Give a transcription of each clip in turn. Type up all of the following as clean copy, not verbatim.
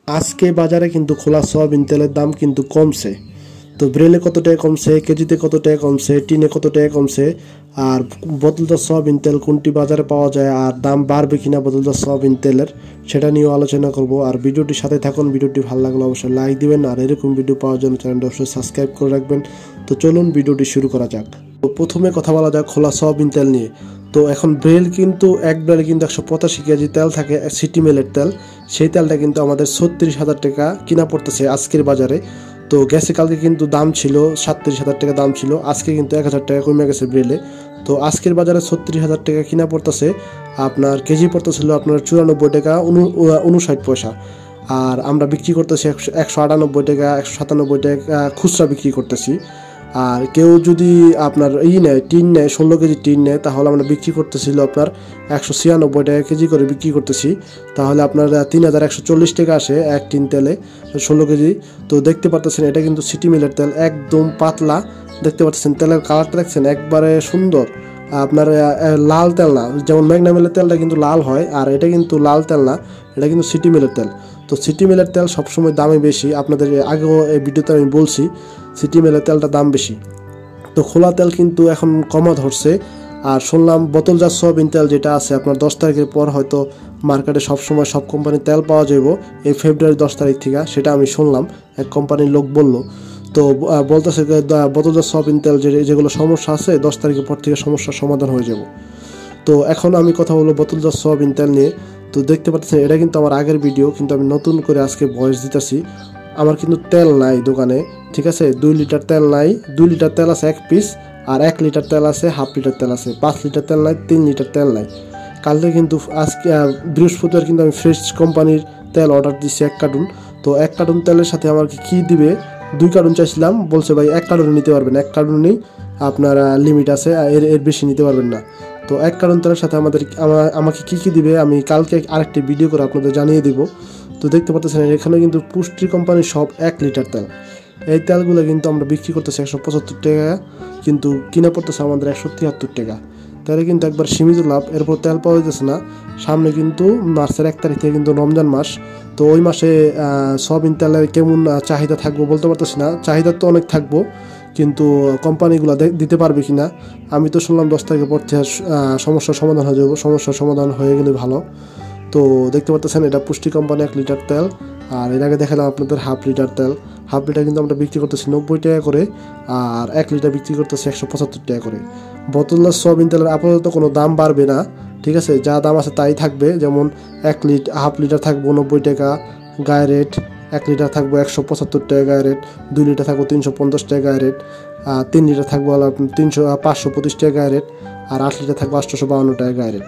আজকে বাজারে কিন্তু খোলা সয়াবিন তেলের দাম কিন্তু কমছে। তো ব্রেলে কত টাকা কমছে, কেজিতে কত টাকা কমছে, টিনে কত টাকা কমছে, আর বোতলজাত সয়াবিন তেল কোনটি বাজারে পাওয়া যায় আর দাম বাড়বে কিনা বোতলজাত সয়াবিন তেলের, সেটা নিয়েও আলোচনা করব। আর ভিডিওটির সাথে থাকুন। ভিডিওটি ভালো লাগলে অবশ্যই লাইক দিবেন, আর এরকম ভিডিও পাওয়ার জন্য চ্যানেলটি অবশ্যই সাবস্ক্রাইব করে রাখবেন। তো চলুন ভিডিওটি শুরু করা যাক। তো প্রথমে কথা বলা যাক খোলা সয়াবিন তেল নিয়ে। তো এখন ব্রেল কিন্তু এক ব্রেলে কিন্তু 185 কেজি তেল থাকে, সিটি মিলের তেল। সেই তেলটা কিন্তু আমাদের 36,000 টাকা কিনা পড়তেছে আজকের বাজারে। তো গ্যাসে কালকে কিন্তু দাম ছিল 37,000 টাকা দাম ছিল, আজকে কিন্তু 1,000 টাকা কমে গেছে ব্রেলে। তো আজকের বাজারে 36,000 টাকা কিনা পড়তেছে, আপনার কেজি পড়তেছিল আপনার 94 টাকা 59 পয়সা। আর আমরা বিক্রি করতেছি 198 টাকা 197 টাকা খুচরা বিক্রি করতেছি। আর কেউ যদি আপনার নেয়, টিন নেয়, 16 কেজি টিন নেয়, তাহলে আমরা বিক্রি করতেছিল আপনার 196 টাকা কেজি করে বিক্রি করতেছি। তাহলে আপনার 3,140 টাকা আসে এক টিন তেলে 16 কেজি। তো দেখতে পাচ্ছেন এটা কিন্তু সিটি মিলের তেল, একদম পাতলা। দেখতে পাচ্ছেন তেলের কালারটা দেখছেন একবারে সুন্দর। আপনার লাল তেল না, যেমন মেঘনা মিলের তেলটা কিন্তু লাল হয়, আর এটা কিন্তু লাল তেল না, এটা কিন্তু সিটি মিলের তেল। তো সিটি মিলের তেল সবসময় দামে বেশি, আপনাদের আগেও এই ভিডিওতে আমি বলছি সিটি মিলের তেলটা দাম বেশি। তো খোলা তেল কিন্তু এখন কমা ধরছে। আর শুনলাম বোতলজাত সয়াবিন তেল যেটা আছে আপনার 10 তারিখের পর হয়তো মার্কেটে সবসময় সব কোম্পানির তেল পাওয়া যাবে এই ফেব্রুয়ারি 10 তারিখ থেকে, সেটা আমি শুনলাম, এক কোম্পানির লোক বলল। তো বলতেছে বোতলজাত সয়াবিন তেল যেগুলো সমস্যা আছে 10 তারিখের পর থেকে সমস্যার সমাধান হয়ে যাব। তো এখন আমি কথা বলবো বোতলজাত সয়াবিন তেল নিয়ে। তো দেখতে পাচ্ছেন এটা কিন্তু আমার আগের ভিডিও, কিন্তু আমি নতুন করে আজকে ভয়েস দিতেছি। আমার কিন্তু তেল নাই দোকানে, ঠিক আছে। 2 লিটার তেল নাই, 2 লিটার তেল আছে 1 পিস, আর 1 লিটার তেল আছে, হাফ লিটার তেল আছে, 5 লিটার তেল নাই, 3 লিটার তেল নাই। কালকে কিন্তু আজকে বৃহস্পতিবার কিন্তু আমি ফ্রেশ কোম্পানির তেল অর্ডার দিচ্ছি 1 কার্টুন। তো 1 কার্টুন তেলের সাথে আমার কি দিবে, 2 কার্টুন চাইছিলাম, বলছে ভাই 1 কার্টুন নিতে পারবেন, 1 কার্টুনই আপনার লিমিট আছে, এর বেশি নিতে পারবেন না। তো 1 কার্টুন তেলের সাথে আমাকে কি দিবে আমি কালকে আরেকটি ভিডিও করে আপনাদের জানিয়ে দিব। তো দেখতে পাচ্ছেন এখানে কিন্তু পুষ্টি কোম্পানির সব 1 লিটার তেল। এই তেলগুলো কিন্তু আমরা বিক্রি করতেছি 175 টাকা, কিন্তু কিনা পড়তেছে আমাদের 173 টাকা। তাহলে কিন্তু একবার সীমিত লাভ। এরপর তেল পাওয়া যাচ্ছে না। সামনে কিন্তু মার্চের 1 তারিখ থেকে কিন্তু রমজান মাস। তো ওই মাসে সয়াবিন তেলের কেমন চাহিদা থাকবো বলতে পারতেছি না। চাহিদা তো অনেক থাকবো, কিন্তু কোম্পানিগুলো দিতে পারবে কিনা। আমি তো শুনলাম 10 তারিখের পর থেকে সমস্যার সমাধান হয়ে যাবো, সমস্যার সমাধান হয়ে গেলে ভালো। তো দেখতে পাচ্ছেন এটা পুষ্টি কোম্পানি 1 লিটার তেল। আর এর আগে দেখালাম আপনাদের হাফ লিটার তেল। হাফ লিটার কিন্তু আমরা বিক্রি করতেছি 90 টাকা করে, আর 1 লিটার বিক্রি করতেছি 175 টাকা করে। বোতলজাত সয়াবিন তেলের আপাতত কোনো দাম বাড়বে না, ঠিক আছে। যা দাম আছে তাই থাকবে। যেমন হাফ লিটার থাকবো 90 টাকা গায়ে রেট, 1 লিটার থাকবো 175 টাকা গায়ে রেট, 2 লিটার থাকবো 350 টাকা গায়ে রেট, 3 লিটার থাকবো 525 টাকা গায়ে রেট, আর 8 লিটার থাকবো 852 টাকা গায়ে রেট।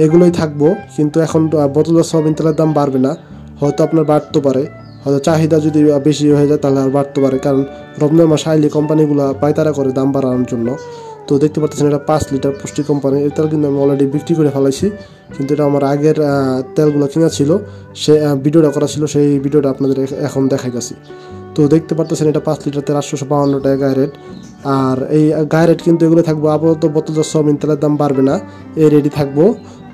এগুলোই থাকবো। কিন্তু এখন বোতলজাত সয়াবিন তেলের দাম বাড়বে না, হয়তো আপনার বাড়তে পারে, হয়তো চাহিদা যদি বেশি হয়ে যায় তাহলে আর বাড়তে পারে, কারণ রমজান মাস আইলে কোম্পানিগুলো পায়তারা করে দাম বাড়ানোর জন্য। তো দেখতে পাচ্ছেন এটা 5 লিটার পুষ্টি কোম্পানির এই তেল কিন্তু আমি অলরেডি বিক্রি করে ফেলাইছি, কিন্তু এটা আমার আগের তেলগুলো কিনা ছিল, সে ভিডিওটা করা ছিল, সেই ভিডিওটা আপনাদের এখন দেখাইতেছি। তো দেখতে পাচ্ছেন এটা 5 লিটার তেল 852 টাকা গায়ে রেট। আর এই গায়ে রেট কিন্তু এগুলো থাকবো। আপাতত বোতলজাত সয়াবিন তেলের দাম বাড়বে না, এই রেডি থাকবো।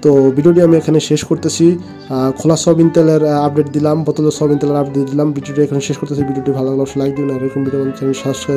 তো ভিডিওটি আমি এখানে শেষ করতেছি। খোলা সয়াবিন তেলের আপডেট দিলাম, বোতলজাত সয়াবিন তেলের আপডেট দিলাম। ভিডিওটি এখানে শেষ করতেছি। ভিডিওটি ভালো লাগলে লাইক দিন, আর এরকম ভিডিও সাবস্ক্রাইব